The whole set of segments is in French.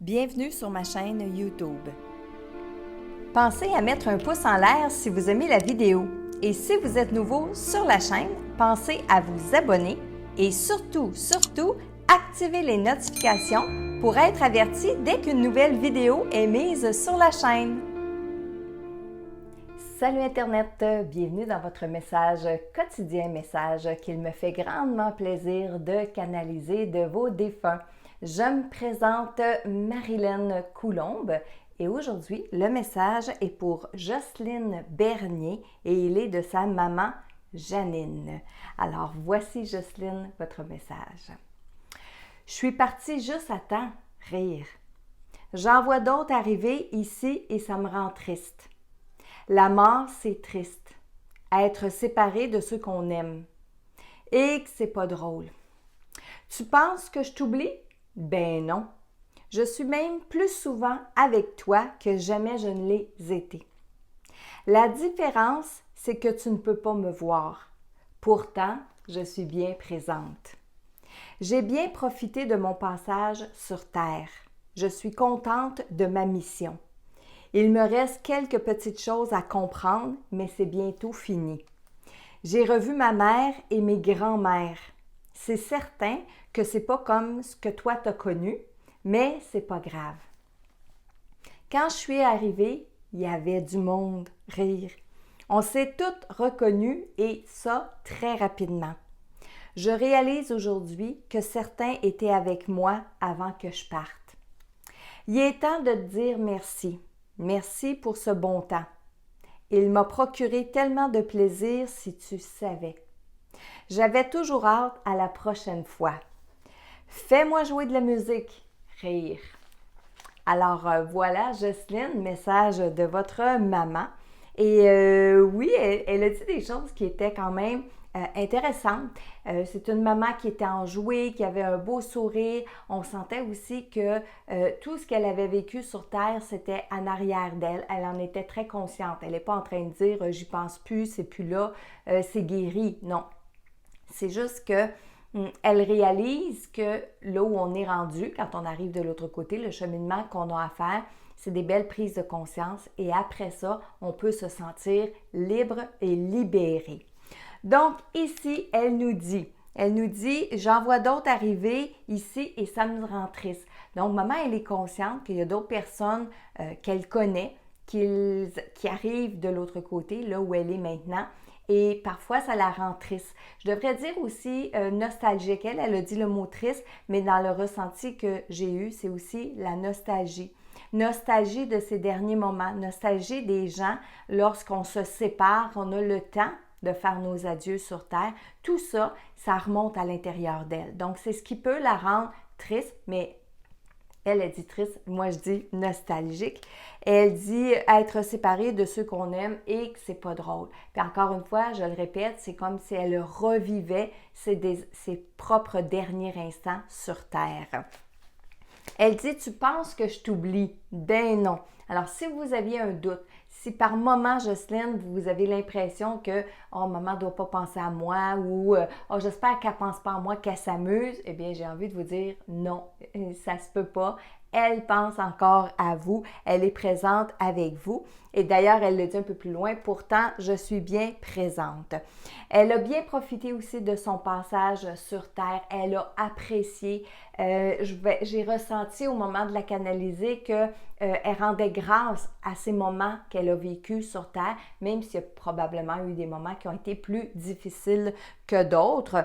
Bienvenue sur ma chaîne YouTube. Pensez à mettre un pouce en l'air si vous aimez la vidéo. Et si vous êtes nouveau sur la chaîne, pensez à vous abonner et surtout, activez les notifications pour être averti dès qu'une nouvelle vidéo est mise sur la chaîne. Salut Internet, bienvenue dans votre message quotidien, message qu'il me fait grandement plaisir de canaliser de vos défunts. Je me présente Marilyn Coulombe et aujourd'hui, le message est pour Jocelyne Bernier et il est de sa maman Janine. Alors voici Jocelyne, votre message. Je suis partie juste à temps rire. J'en vois d'autres arriver ici et ça me rend triste. La mort, c'est triste. Être séparé de ceux qu'on aime. Et que c'est pas drôle. Tu penses que je t'oublie? Ben non. Je suis même plus souvent avec toi que jamais je ne l'ai été. La différence, c'est que tu ne peux pas me voir. Pourtant, je suis bien présente. J'ai bien profité de mon passage sur Terre. Je suis contente de ma mission. Il me reste quelques petites choses à comprendre, mais c'est bientôt fini. J'ai revu ma mère et mes grands-mères. C'est certain que c'est pas comme ce que toi t'as connu, mais c'est pas grave. Quand je suis arrivée, il y avait du monde rire. On s'est toutes reconnues et ça très rapidement. Je réalise aujourd'hui que certains étaient avec moi avant que je parte. Il est temps de te dire merci. Merci pour ce bon temps. Il m'a procuré tellement de plaisir si tu savais. J'avais toujours hâte à la prochaine fois. Fais-moi jouer de la musique, rire. Alors voilà, Jocelyne, message de votre maman. Et oui, elle a dit des choses qui étaient quand même intéressantes. C'est une maman qui était enjouée, qui avait un beau sourire. On sentait aussi que tout ce qu'elle avait vécu sur Terre, c'était en arrière d'elle. Elle en était très consciente. Elle n'est pas en train de dire j'y pense plus, c'est plus là, c'est guéri. Non. C'est juste que elle réalise que là où on est rendu, quand on arrive de l'autre côté, le cheminement qu'on a à faire, c'est des belles prises de conscience et après ça, on peut se sentir libre et libéré. Donc ici, elle nous dit, j'en vois d'autres arriver ici et ça me rend triste. Donc maman, elle est consciente qu'il y a d'autres personnes qu'elle connaît qui arrivent de l'autre côté, là où elle est maintenant. Et parfois, ça la rend triste. Je devrais dire aussi nostalgique. Elle a dit le mot triste, mais dans le ressenti que j'ai eu, c'est aussi la nostalgie. Nostalgie de ces derniers moments, nostalgie des gens lorsqu'on se sépare, on a le temps de faire nos adieux sur Terre. Tout ça, ça remonte à l'intérieur d'elle. Donc, c'est ce qui peut la rendre triste, mais elle dit triste, moi je dis nostalgique. Elle dit être séparée de ceux qu'on aime et que c'est pas drôle. Puis encore une fois, je le répète, c'est comme si elle revivait ses propres derniers instants sur Terre. Elle dit, tu penses que je t'oublie? Ben non. Alors, si vous aviez un doute, si par moment, Jocelyne, vous avez l'impression que « Oh, maman ne doit pas penser à moi » ou « Oh, j'espère qu'elle ne pense pas à moi, qu'elle s'amuse », eh bien, j'ai envie de vous dire non, ça se peut pas. Elle pense encore à vous, elle est présente avec vous. Et d'ailleurs, elle le dit un peu plus loin, pourtant, je suis bien présente. Elle a bien profité aussi de son passage sur Terre, elle a apprécié. J'ai ressenti au moment de la canaliser qu'elle rendait grâce à ces moments qu'elle a vécus sur Terre, même s'il y a probablement eu des moments qui ont été plus difficiles que d'autres.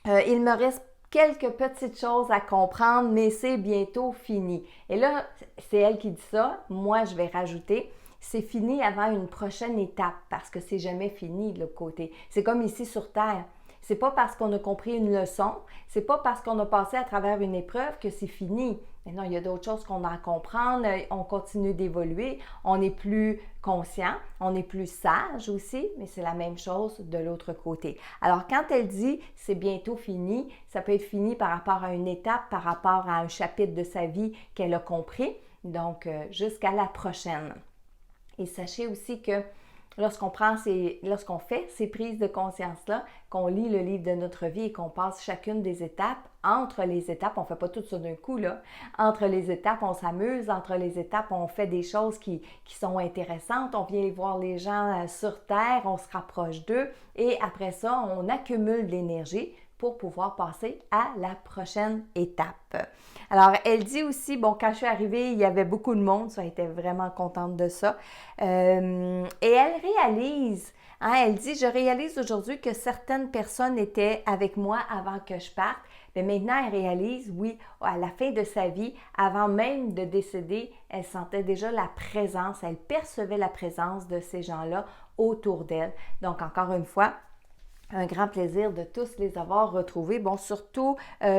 Il me reste quelques petites choses à comprendre, mais c'est bientôt fini. Et là, c'est elle qui dit ça. Moi, je vais rajouter, c'est fini avant une prochaine étape parce que c'est jamais fini de l'autre côté. C'est comme ici sur Terre. C'est pas parce qu'on a compris une leçon, c'est pas parce qu'on a passé à travers une épreuve que c'est fini. Mais non, il y a d'autres choses qu'on a à comprendre, on continue d'évoluer, on est plus conscient, on est plus sage aussi, mais c'est la même chose de l'autre côté. Alors quand elle dit c'est bientôt fini, ça peut être fini par rapport à une étape, par rapport à un chapitre de sa vie qu'elle a compris, donc jusqu'à la prochaine. Et sachez aussi que lorsqu'on fait ces prises de conscience-là, qu'on lit le livre de notre vie et qu'on passe chacune des étapes, entre les étapes, on ne fait pas tout ça d'un coup, là. Entre les étapes, on s'amuse. Entre les étapes, on fait des choses qui sont intéressantes. On vient voir les gens sur Terre, on se rapproche d'eux. Et après ça, on accumule de l'énergie pour pouvoir passer à la prochaine étape. Alors, elle dit aussi, bon, quand je suis arrivée, il y avait beaucoup de monde, ça, elle était vraiment contente de ça. Et elle réalise, hein, elle dit, je réalise aujourd'hui que certaines personnes étaient avec moi avant que je parte, mais maintenant, elle réalise, oui, à la fin de sa vie, avant même de décéder, elle sentait déjà la présence, elle percevait la présence de ces gens-là autour d'elle. Donc, encore une fois, un grand plaisir de tous les avoir retrouvés, bon, surtout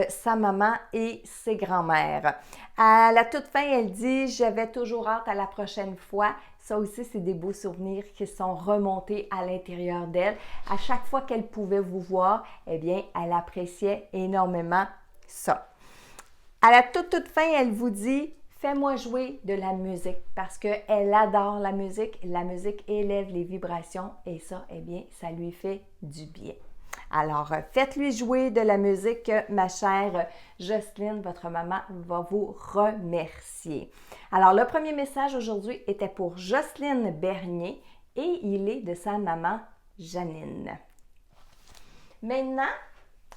sa maman et ses grands-mères. À la toute fin, elle dit « J'avais toujours hâte à la prochaine fois ». Ça aussi, c'est des beaux souvenirs qui sont remontés à l'intérieur d'elle. À chaque fois qu'elle pouvait vous voir, eh bien, elle appréciait énormément ça. À la toute fin, elle vous dit « Fais-moi jouer de la musique » parce qu'elle adore la musique élève les vibrations et ça, eh bien, ça lui fait du bien. Alors, faites-lui jouer de la musique, ma chère Jocelyne, votre maman va vous remercier. Alors, le premier message aujourd'hui était pour Jocelyne Bernier et il est de sa maman Janine. Maintenant,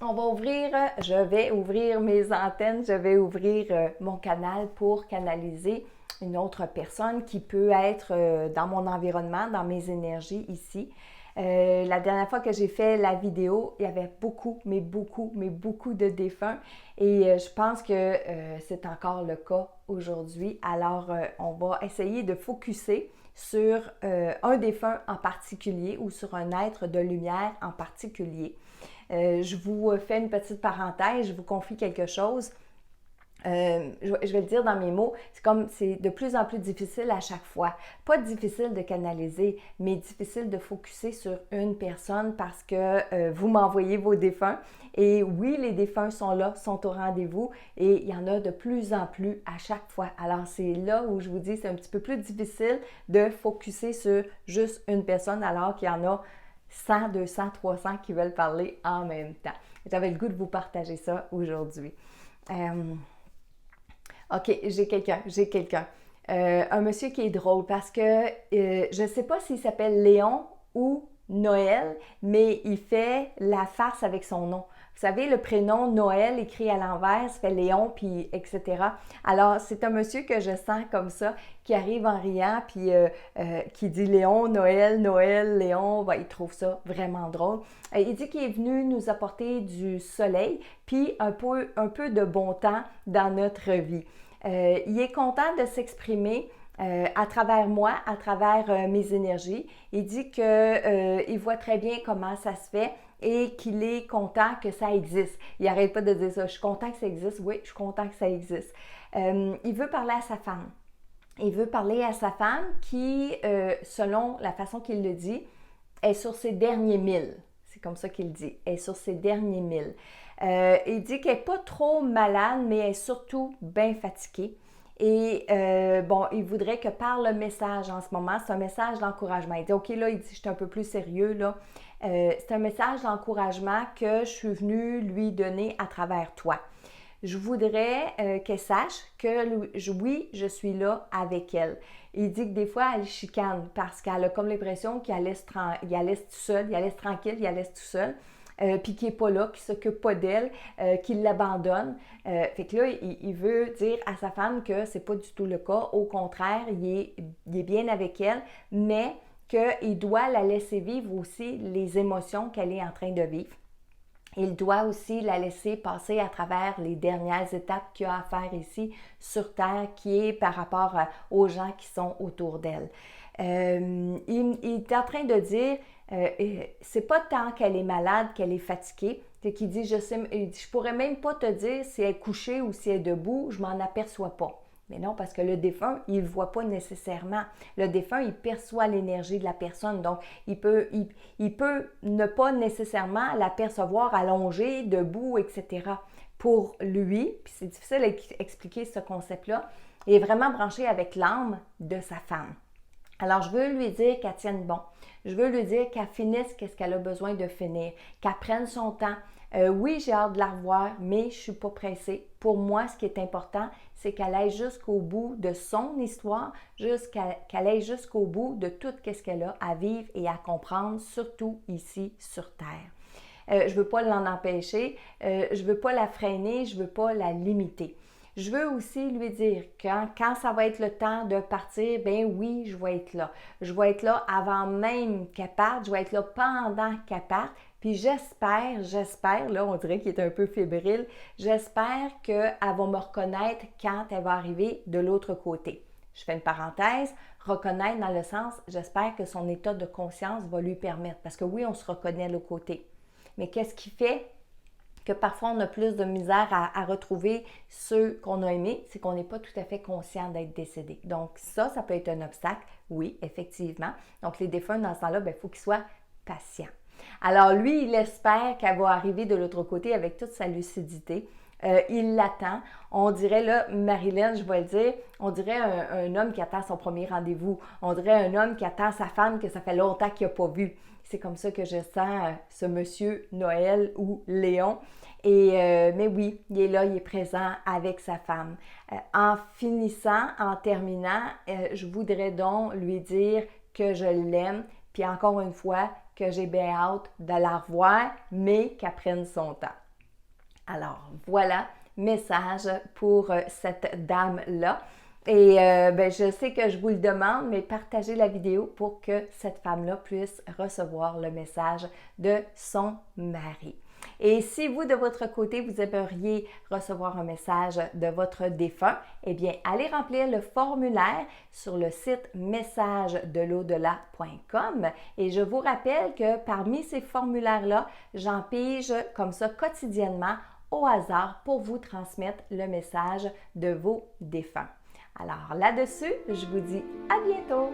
je vais ouvrir mes antennes, je vais ouvrir mon canal pour canaliser une autre personne qui peut être dans mon environnement, dans mes énergies ici. La dernière fois que j'ai fait la vidéo, il y avait beaucoup de défunts et je pense que c'est encore le cas aujourd'hui. Alors, on va essayer de focusser sur un défunt en particulier ou sur un être de lumière en particulier. Je vous fais une petite parenthèse, je vous confie quelque chose. Je vais le dire dans mes mots, c'est de plus en plus difficile à chaque fois. Pas difficile de canaliser, mais difficile de focuser sur une personne parce que vous m'envoyez vos défunts. Et oui, les défunts sont là, sont au rendez-vous et il y en a de plus en plus à chaque fois. Alors, c'est là où je vous dis, c'est un petit peu plus difficile de focuser sur juste une personne alors qu'il y en a 100, 200, 300 qui veulent parler en même temps. J'avais le goût de vous partager ça aujourd'hui. OK, j'ai quelqu'un. Un monsieur qui est drôle parce que je ne sais pas s'il s'appelle Léon ou Noël, mais il fait la farce avec son nom. Vous savez, le prénom Noël écrit à l'envers, ça fait Léon, puis etc. Alors, c'est un monsieur que je sens comme ça, qui arrive en riant, puis qui dit Léon, Noël, Noël, Léon. Ben, il trouve ça vraiment drôle. Il dit qu'il est venu nous apporter du soleil, puis un peu de bon temps dans notre vie. Il est content de s'exprimer à travers moi, à travers mes énergies. Il dit qu'il voit très bien comment ça se fait et qu'il est content que ça existe. Il n'arrête pas de dire ça. Je suis content que ça existe. Oui, je suis content que ça existe. Il veut parler à sa femme. Il veut parler à sa femme qui, selon la façon qu'il le dit, est sur ses derniers 1000. C'est comme ça qu'il dit. Elle est sur ses derniers 1000. Il dit qu'elle n'est pas trop malade, mais elle est surtout bien fatiguée. Et bon, il voudrait que par le message en ce moment, c'est un message d'encouragement. Il dit, OK, là, il dit, je suis un peu plus sérieux, là. C'est un message d'encouragement que je suis venue lui donner à travers toi. Je voudrais qu'elle sache que oui, je suis là avec elle. Il dit que des fois, elle chicane parce qu'elle a comme l'impression qu'il la laisse tout seul, il la laisse tranquille, il la laisse tout seul. Puis qu'il n'est pas là, qu'il ne s'occupe pas d'elle, qu'il l'abandonne. Fait que là, il veut dire à sa femme que c'est pas du tout le cas. Au contraire, il est bien avec elle, mais qu'il doit la laisser vivre aussi les émotions qu'elle est en train de vivre. Il doit aussi la laisser passer à travers les dernières étapes qu'il a à faire ici sur Terre, qui est par rapport aux gens qui sont autour d'elle. Il est en train de dire, c'est pas tant qu'elle est malade, qu'elle est fatiguée. Qu'il dit, je pourrais même pas te dire si elle est couchée ou si elle est debout, je m'en aperçois pas. Mais non, parce que le défunt, il ne voit pas nécessairement. Le défunt, il perçoit l'énergie de la personne. Donc, il peut ne pas nécessairement la percevoir allongée, debout, etc. Pour lui, puis c'est difficile d'expliquer ce concept-là, il est vraiment branché avec l'âme de sa femme. Alors, je veux lui dire qu'elle tienne bon. Je veux lui dire qu'elle finisse qu'est-ce qu'elle a besoin de finir, qu'elle prenne son temps. Oui, j'ai hâte de la revoir, mais je ne suis pas pressée. Pour moi, ce qui est important, c'est qu'elle aille jusqu'au bout de son histoire, qu'elle aille jusqu'au bout de tout ce qu'elle a à vivre et à comprendre, surtout ici sur Terre. Je ne veux pas l'en empêcher, je ne veux pas la freiner, je ne veux pas la limiter. Je veux aussi lui dire que quand ça va être le temps de partir, ben oui, je vais être là. Je vais être là avant même qu'elle parte, je vais être là pendant qu'elle parte. Puis j'espère, là, on dirait qu'il est un peu fébrile, j'espère qu'elle va me reconnaître quand elle va arriver de l'autre côté. Je fais une parenthèse, reconnaître dans le sens, j'espère que son état de conscience va lui permettre, parce que oui, on se reconnaît de l'autre côté. Mais qu'est-ce qui fait que parfois on a plus de misère à retrouver ceux qu'on a aimés, c'est qu'on n'est pas tout à fait conscient d'être décédé. Donc ça peut être un obstacle, oui, effectivement. Donc les défunts, dans ce temps-là, il faut qu'ils soient patients. Alors lui, il espère qu'elle va arriver de l'autre côté avec toute sa lucidité. Il l'attend. On dirait, là, Marilyn, je vais le dire, on dirait un homme qui attend son premier rendez-vous. On dirait un homme qui attend sa femme que ça fait longtemps qu'il n'a pas vu. C'est comme ça que je sens ce monsieur Noël ou Léon. Mais oui, il est là, il est présent avec sa femme. En finissant, en terminant, je voudrais donc lui dire que je l'aime, puis encore une fois, que j'ai bien hâte de la revoir, mais qu'elle prenne son temps. Alors, voilà, message pour cette dame-là. Et je sais que je vous le demande, mais partagez la vidéo pour que cette femme-là puisse recevoir le message de son mari. Et si vous, de votre côté, vous aimeriez recevoir un message de votre défunt, eh bien, allez remplir le formulaire sur le site messagedelau-delà.com. Et je vous rappelle que parmi ces formulaires-là, j'en pige comme ça quotidiennement au hasard pour vous transmettre le message de vos défunts. Alors là-dessus, je vous dis à bientôt!